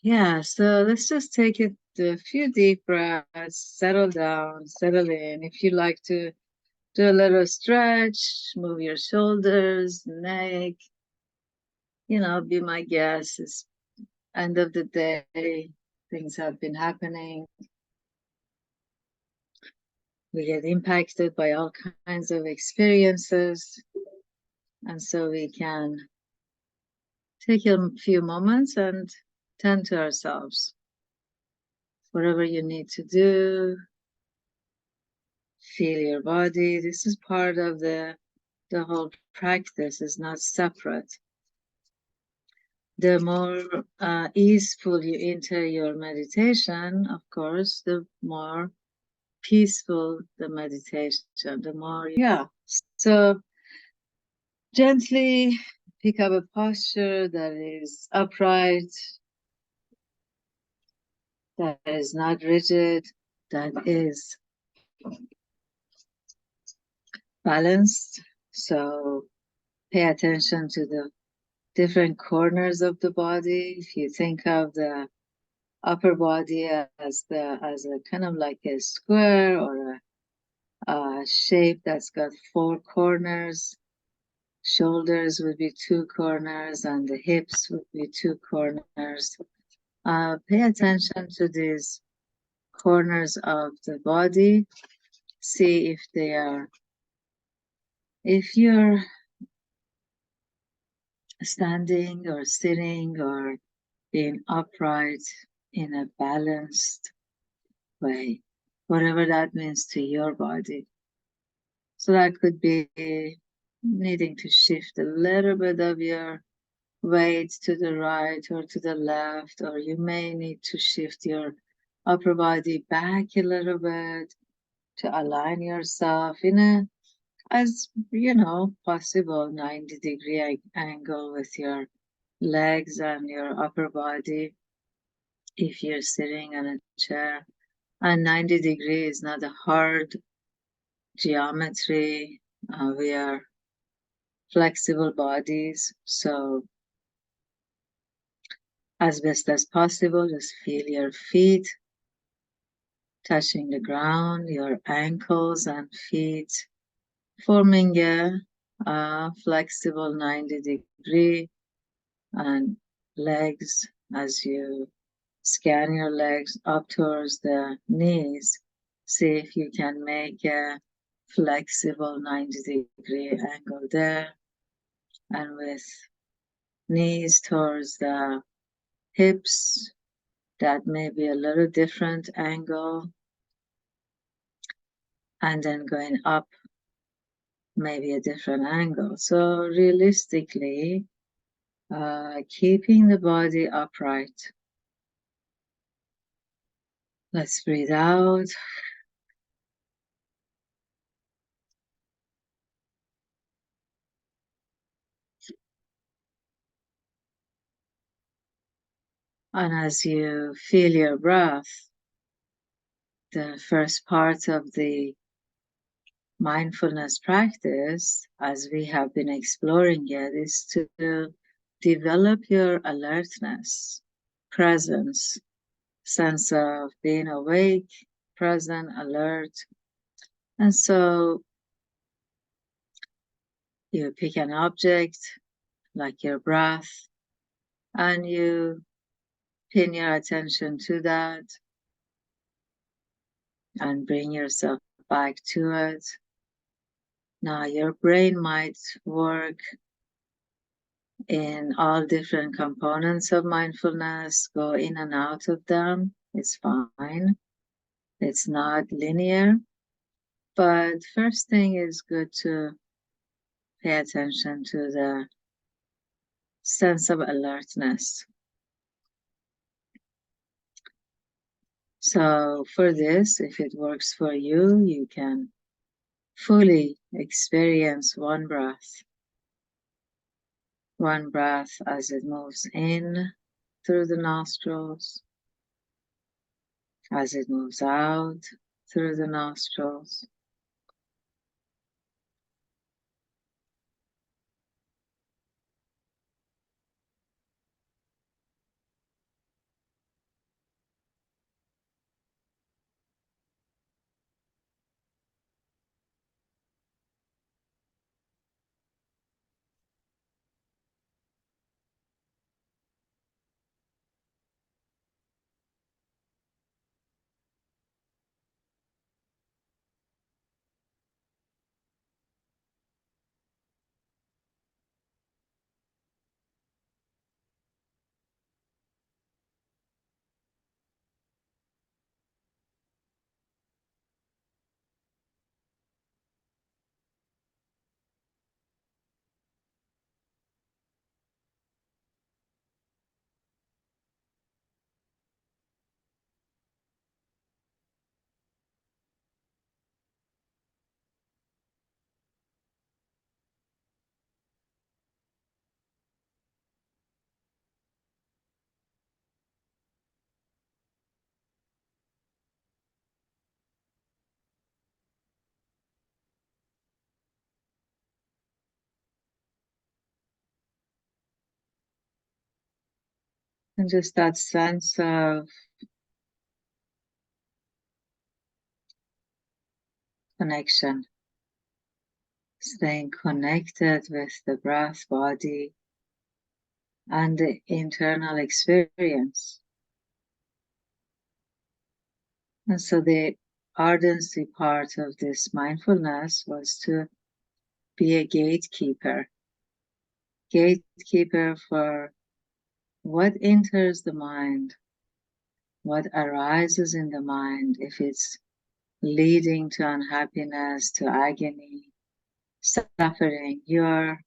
Yeah, so let's just take it a few deep breaths, settle down, settle in. If you like to do a little stretch, move your shoulders, neck, be my guest. It's end of the day, things have been happening. We get impacted by all kinds of experiences, and so we can take a few moments and tend to ourselves. Whatever you need to do, feel your body. This is part of the whole practice, is not separate. The more easeful you enter your meditation, of course, the more peaceful the meditation, the more, yeah. So gently pick up a posture that is upright, that is not rigid, that is balanced. So pay attention to the different corners of the body. If you think of the upper body as a kind of like a square or a shape that's got four corners, shoulders would be two corners, and the hips would be two corners. Pay attention to these corners of the body. See if you're standing or sitting or being upright in a balanced way, whatever that means to your body. So that could be needing to shift a little bit of your weight to the right or to the left, or you may need to shift your upper body back a little bit to align yourself in a, as possible 90-degree angle with your legs and your upper body if you're sitting on a chair. And 90 degrees is not a hard geometry. We are flexible bodies, so as best as possible, just feel your feet touching the ground, your ankles and feet forming a flexible 90-degree, and legs, as you scan your legs up towards the knees, see if you can make a flexible 90-degree angle there, and with knees towards the hips, that may be a little different angle, and then going up maybe a different angle. So realistically, keeping the body upright. Let's breathe out. And as you feel your breath, the first part of the mindfulness practice, as we have been exploring it, is to develop your alertness, presence, sense of being awake, present, alert. And so you pick an object like your breath and you pin your attention to that and bring yourself back to it. Now your brain might work in all different components of mindfulness, go in and out of them. It's fine. It's not linear. But first thing is good to pay attention to the sense of alertness. So for this, if it works for you, you can fully experience one breath. One breath as it moves in through the nostrils, as it moves out through the nostrils. And just that sense of connection, staying connected with the breath, body, and the internal experience. And so the ardency part of this mindfulness was to be a gatekeeper for what enters the mind, what arises in the mind, if it's leading to unhappiness, to agony, suffering, you're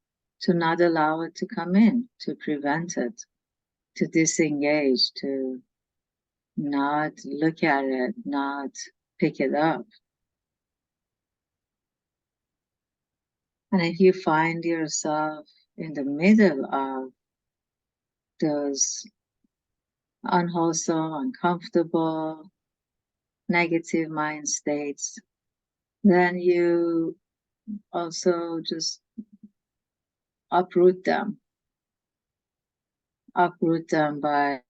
to not allow it to come in, to prevent it, to disengage, to not look at it, not pick it up. And if you find yourself in the middle of those unwholesome, uncomfortable, negative mind states, then you also just uproot them. Uproot them by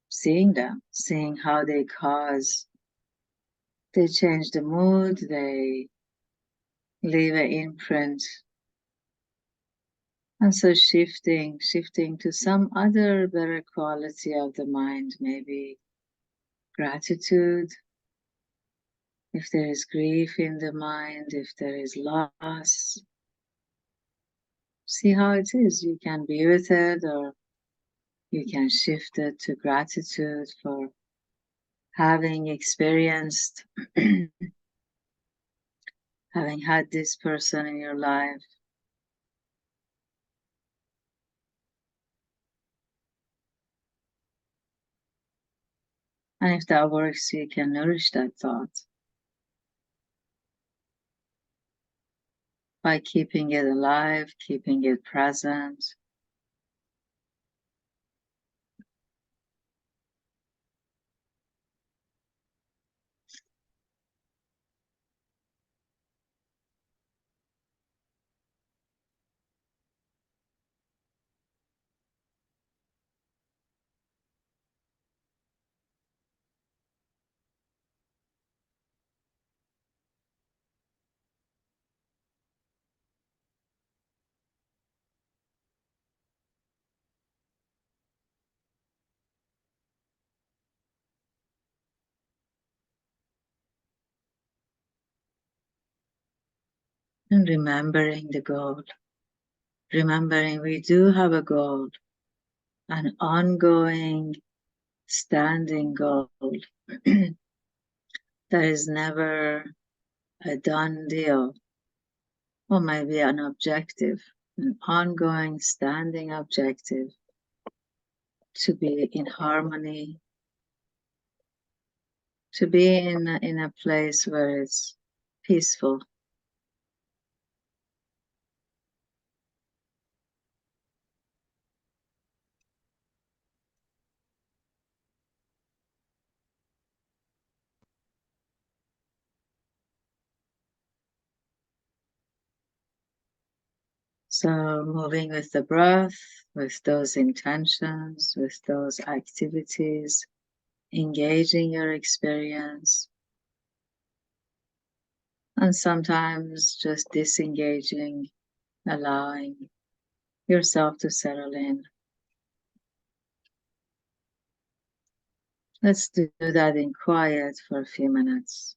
seeing them, seeing how they change the mood, they leave an imprint. And so shifting to some other better quality of the mind, maybe gratitude. If there is grief in the mind, if there is loss, see how it is. You can be with it, or you can shift it to gratitude for having experienced, having had this person in your life. And if that works, you can nourish that thought by keeping it alive, keeping it present. And remembering the goal. Remembering we do have a goal, an ongoing, standing goal that is never a done deal, or maybe an objective, an ongoing, standing objective to be in harmony, to be in a place where it's peaceful. So moving with the breath, with those intentions, with those activities, engaging your experience, and sometimes just disengaging, allowing yourself to settle in. Let's do that in quiet for a few minutes.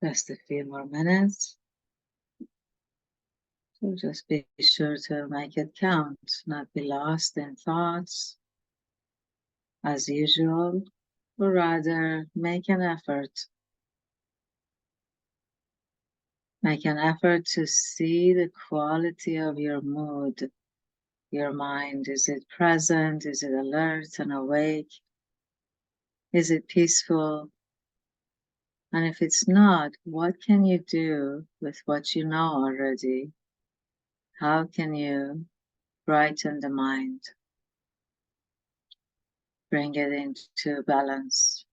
Just a few more minutes. So just be sure to make it count, not be lost in thoughts as usual, or rather make an effort. Make an effort to see the quality of your mood, your mind. Is it present? Is it alert and awake? Is it peaceful? And if it's not, what can you do with what you know already? How can you brighten the mind, bring it into balance?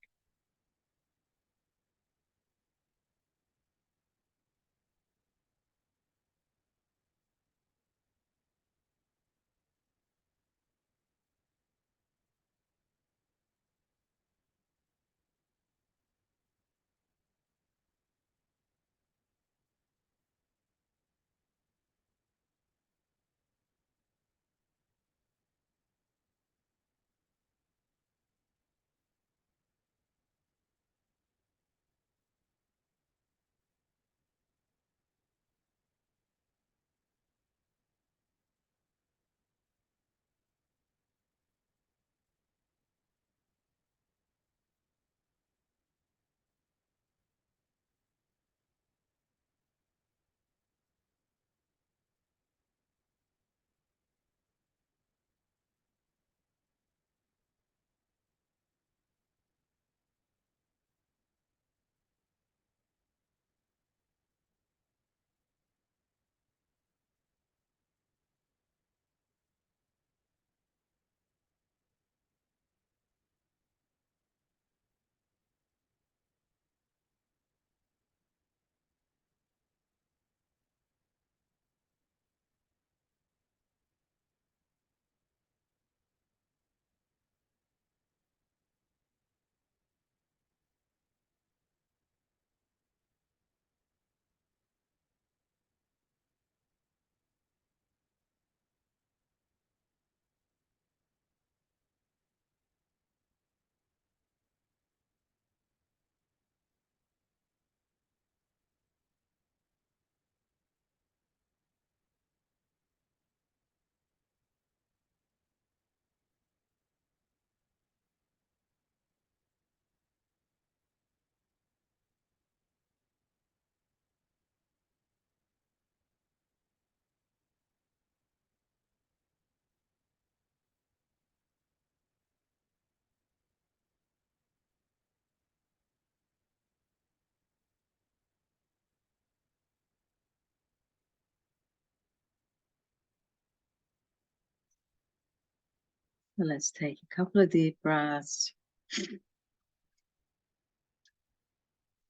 So let's take a couple of deep breaths.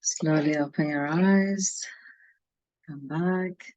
Slowly open your eyes, come back.